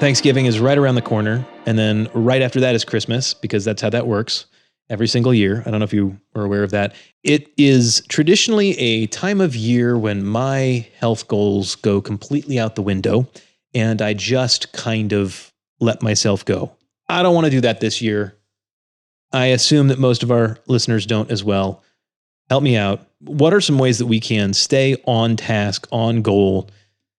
Thanksgiving is right around the corner. And then right after that is Christmas, because that's how that works every single year. I don't know if you were aware of that. It is traditionally a time of year when my health goals go completely out the window, and I just kind of let myself go. I don't want to do that this year. I assume that most of our listeners don't as well. Help me out. What are some ways that we can stay on task, on goal,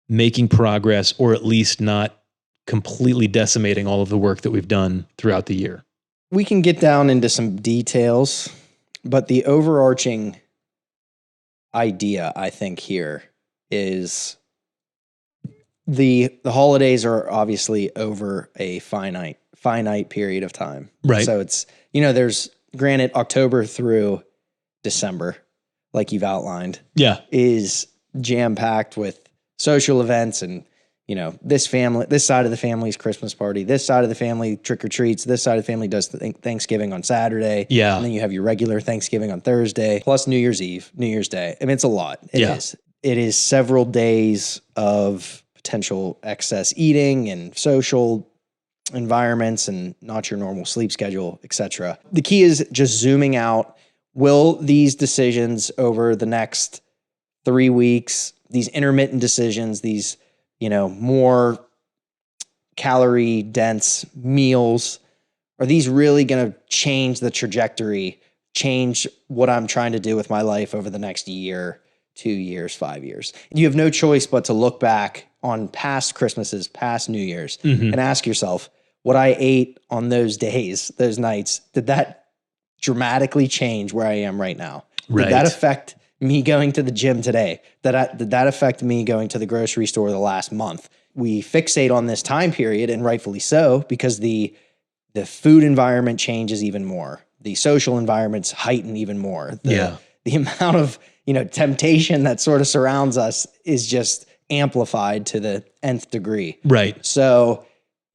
making progress, or at least not completely decimating all of the work that we've done throughout the year? We can get down into some details, but the overarching idea, I think, here is the holidays are obviously over a finite period of time. Right. So it's, there's, granted, October through December, like you've outlined, is jam-packed with social events and, this side of the family's Christmas party, this side of the family trick-or-treats, this side of the family does Thanksgiving on Saturday. Yeah. And then you have your regular Thanksgiving on Thursday, plus New Year's Eve, New Year's Day. I mean, it's a lot. It is. It is several days of potential excess eating and social environments and not your normal sleep schedule, etc. The key is just zooming out. Will these decisions over the next 3 weeks, these intermittent decisions, these, more calorie dense meals, are these really going to change the trajectory, change what I'm trying to do with my life over the next year, 2 years, 5 years? You have no choice but to look back on past Christmases, past New Year's, and ask yourself, what I ate on those days, those nights, did that dramatically change where I am right now? Right. Did that affect me going to the gym today? Did that affect me going to the grocery store the last month? We fixate on this time period, and rightfully so, because the food environment changes even more. The social environments heighten even more. The amount of, temptation that sort of surrounds us is just amplified to the nth degree. Right. So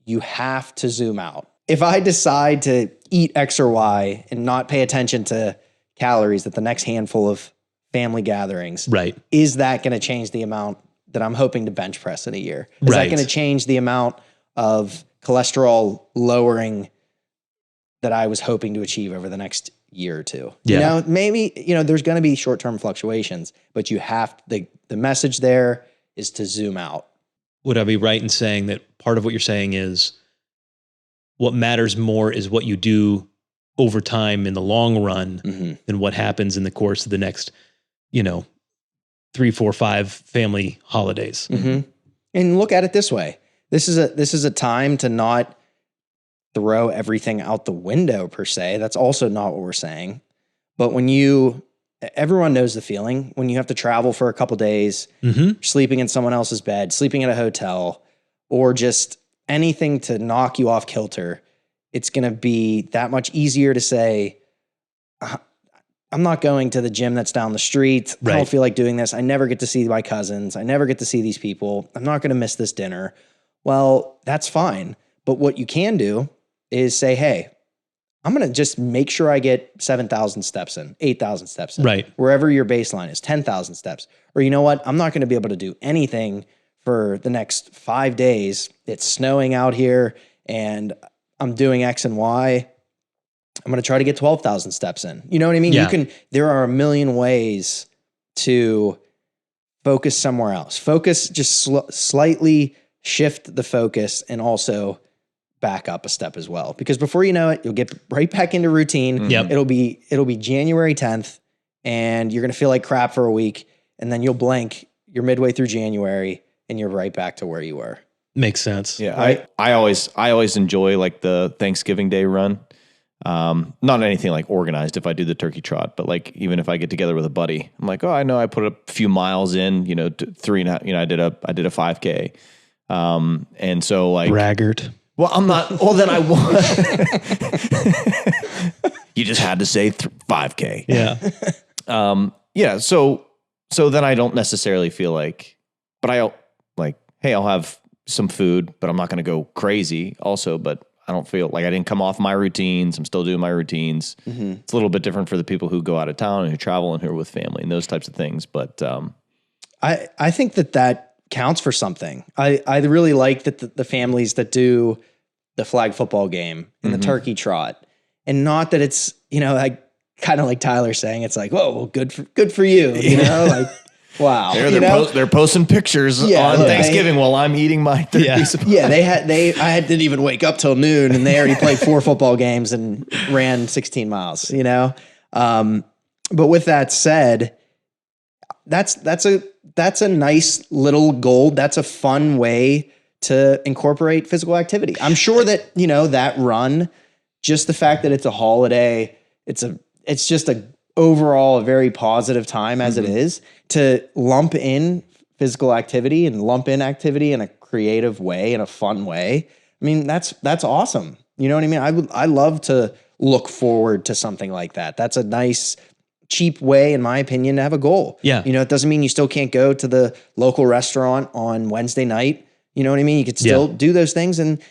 you have to zoom out. If I decide to eat X or Y and not pay attention to calories at the next handful of family gatherings, is that going to change the amount that I'm hoping to bench press in a year? Is that going to change the amount of cholesterol lowering that I was hoping to achieve over the next year or two? Maybe, there's going to be short-term fluctuations, but you have the message there is to zoom out. Would I be right in saying that part of what you're saying is what matters more is what you do over time in the long run than what happens in the course of the next, 3, 4, 5 family holidays? And look at it this way. This is a time to not throw everything out the window per se. That's also not what we're saying. But everyone knows the feeling when you have to travel for a couple days, sleeping in someone else's bed, sleeping at a hotel, or just anything to knock you off kilter. It's going to be that much easier to say, I'm not going to the gym that's down the street. I don't feel like doing this. I never get to see my cousins. I never get to see these people. I'm not going to miss this dinner. Well, that's fine. But what you can do is say, hey, I'm going to just make sure I get 7,000 steps in, 8,000 steps in, wherever your baseline is, 10,000 steps. Or you know what? I'm not going to be able to do anything for the next 5 days. It's snowing out here and I'm doing X and Y. I'm going to try to get 12,000 steps in. You know what I mean? There are a million ways to focus somewhere else. Focus, just slightly shift the focus and also back up a step as well. Because before you know it, you'll get right back into routine. It'll be January 10th and you're going to feel like crap for a week. And then you'll blank, you're midway through January and you're right back to where you were. Makes sense. Yeah. Right? I always enjoy like the Thanksgiving Day run. Not anything like organized if I do the turkey trot, but like even if I get together with a buddy, I'm like, oh, I know I put a few miles in, 3.5, I did a 5K. And so like braggart. Well, I'm not, well then I was. You just had to say 5K. Yeah. So then I don't necessarily feel like, but I like, hey, I'll have some food, but I'm not going to go crazy also, but I don't feel like I didn't come off my routines. I'm still doing my routines. It's a little bit different for the people who go out of town and who travel and who are with family and those types of things. But I think that counts for something. I really like that the families that do the flag football game and the turkey trot, and not that it's, like kind of like Tyler saying, it's like, whoa, well, good for you, like, wow. They're posting pictures on Thanksgiving while I'm eating my piece of pie. I didn't even wake up till noon, and they already played 4 football games and ran 16 miles, but with that said, that's a nice little goal. That's a fun way to incorporate physical activity. I'm sure that, that run, just the fact that it's a holiday, it's just overall a very positive time as it is, to lump in physical activity and lump in activity in a creative way, in a fun way. I mean, that's awesome. You know what I mean? I love to look forward to something like that. That's a nice, cheap way, in my opinion, to have a goal. Yeah. It doesn't mean you still can't go to the local restaurant on Wednesday night. You know what I mean? You could still do those things, and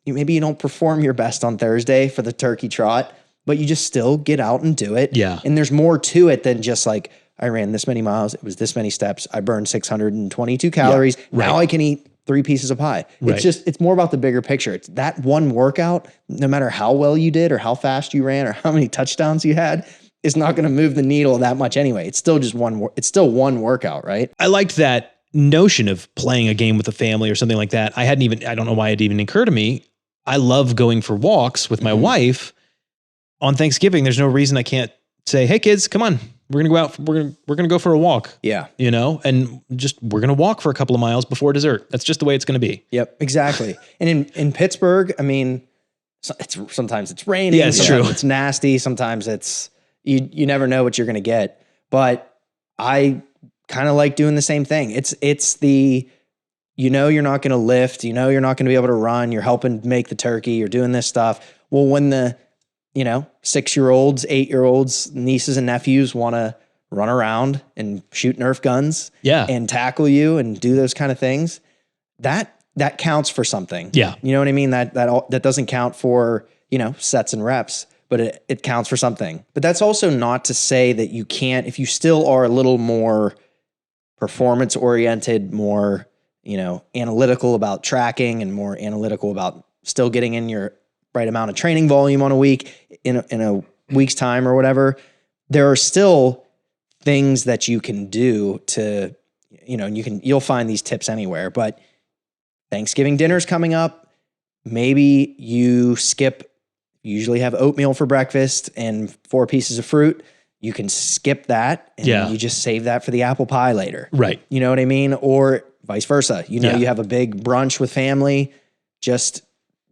maybe you don't perform your best on Thursday for the turkey trot, but you just still get out and do it. Yeah. And there's more to it than just like, I ran this many miles, it was this many steps, I burned 622 calories. Yeah. Right. Now I can eat 3 pieces of pie. Right. It's more about the bigger picture. It's that one workout, no matter how well you did or how fast you ran or how many touchdowns you had, is not going to move the needle that much anyway. It's still just one workout, right? I liked that notion of playing a game with a family or something like that. I don't know why it even occurred to me. I love going for walks with my wife on Thanksgiving. There's no reason I can't say, hey kids, come on, we're going to go out. We're going to go for a walk. Yeah. And we're going to walk for a couple of miles before dessert. That's just the way it's going to be. Yep, exactly. And in Pittsburgh, I mean, sometimes it's raining. Yeah, it's sometimes true. It's nasty. Sometimes it's, you never know what you're going to get. But I kind of like doing the same thing. It's the, you're not going to lift, you're not going to be able to run, you're helping make the turkey, you're doing this stuff. Well, when the, 6-year-olds, 8-year-olds, nieces and nephews want to run around and shoot Nerf guns and tackle you and do those kind of things, that counts for something. Yeah. You know what I mean? That doesn't count for, sets and reps, but it counts for something. But that's also not to say that you can't, if you still are a little more performance oriented, more, analytical about tracking and more analytical about still getting in your right amount of training volume on a week in a week's time or whatever, there are still things that you can do to, you'll find these tips anywhere, but Thanksgiving dinner's coming up. Maybe you usually have oatmeal for breakfast and 4 pieces of fruit. You can skip that and you just save that for the apple pie later. Right. You know what I mean? Or vice versa. You have a big brunch with family, just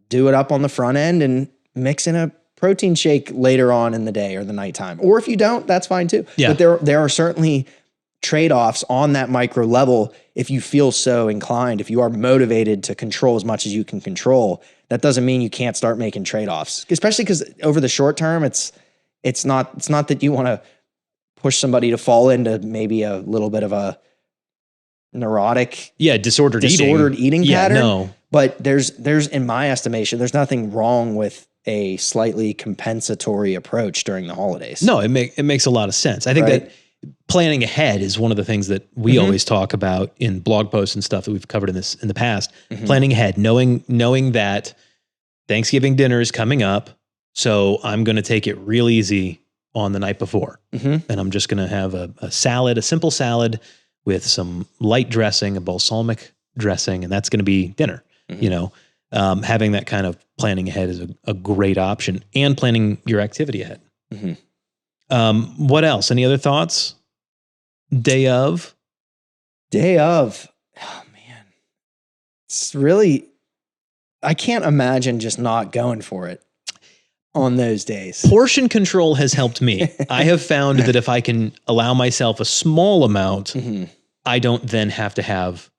do it up on the front end and mix in a protein shake later on in the day or the nighttime. Or if you don't, that's fine too. Yeah. But there are certainly trade-offs on that micro level if you feel so inclined, if you are motivated to control as much as you can control. That doesn't mean you can't start making trade-offs, especially because over the short term, it's not that you want to push somebody to fall into maybe a little bit of a neurotic, disordered eating pattern. No. But there's in my estimation, there's nothing wrong with a slightly compensatory approach during the holidays. No, it makes a lot of sense. I think that planning ahead is one of the things that we always talk about in blog posts and stuff that we've covered in the past. Planning ahead, knowing that Thanksgiving dinner is coming up, so I'm going to take it real easy on the night before, and I'm just going to have a simple salad with some light dressing, a balsamic dressing, and that's going to be dinner. Having that kind of planning ahead is a great option, and planning your activity ahead. What else? Any other thoughts? Day of. Oh man. It's really, I can't imagine just not going for it on those days. Portion control has helped me. I have found that if I can allow myself a small amount, I don't then have to have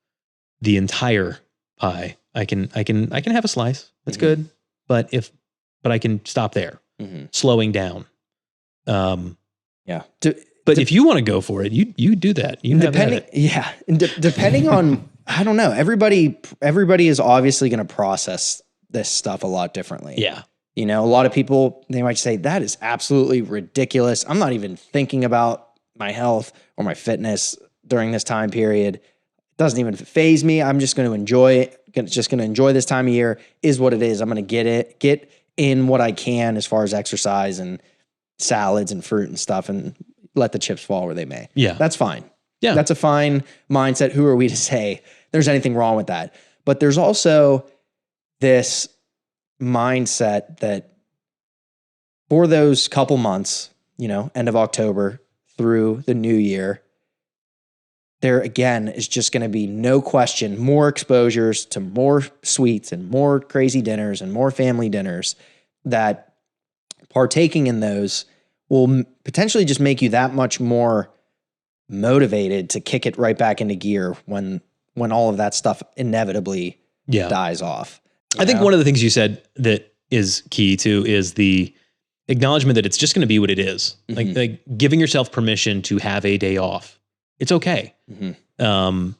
the entire pie. I can have a slice. That's good. But I can stop there. Slowing down. But if you want to go for it, you do that. You depending on, I don't know. Everybody is obviously going to process this stuff a lot differently. Yeah. A lot of people, they might say that is absolutely ridiculous. I'm not even thinking about my health or my fitness during this time period. Doesn't even faze me. I'm just going to enjoy this time of year. Is what it is. I'm going to get in what I can as far as exercise and salads and fruit and stuff, and let the chips fall where they may. Yeah. That's fine. Yeah. That's a fine mindset. Who are we to say there's anything wrong with that? But there's also this mindset that for those couple months, end of October through the new year, there again is just going to be no question more exposures to more sweets and more crazy dinners and more family dinners, that partaking in those will potentially just make you that much more motivated to kick it right back into gear when all of that stuff inevitably dies off. I think one of the things you said that is key too is the acknowledgement that it's just going to be what it is. Mm-hmm. Like giving yourself permission to have a day off. It's okay. Mm-hmm.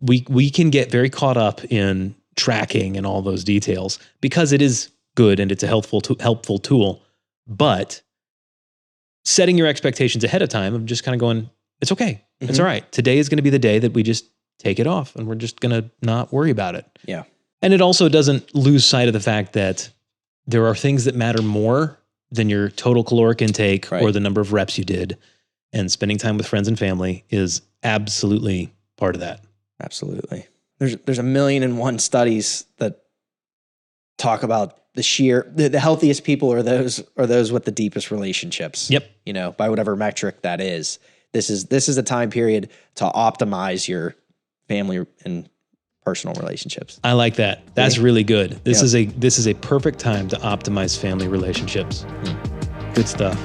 We can get very caught up in tracking and all those details because it is good and it's a helpful tool, but setting your expectations ahead of time of just kind of going, it's okay. It's all right. Today is going to be the day that we just take it off and we're just going to not worry about it. Yeah. And it also doesn't lose sight of the fact that there are things that matter more than your total caloric intake or the number of reps you did. And spending time with friends and family is absolutely part of that. Absolutely. There's 1,000,001 studies that talk about the healthiest people are those with the deepest relationships. Yep. By whatever metric that is. This is a time period to optimize your family and personal relationships. I like that. That's really good. This is a perfect time to optimize family relationships. Good stuff.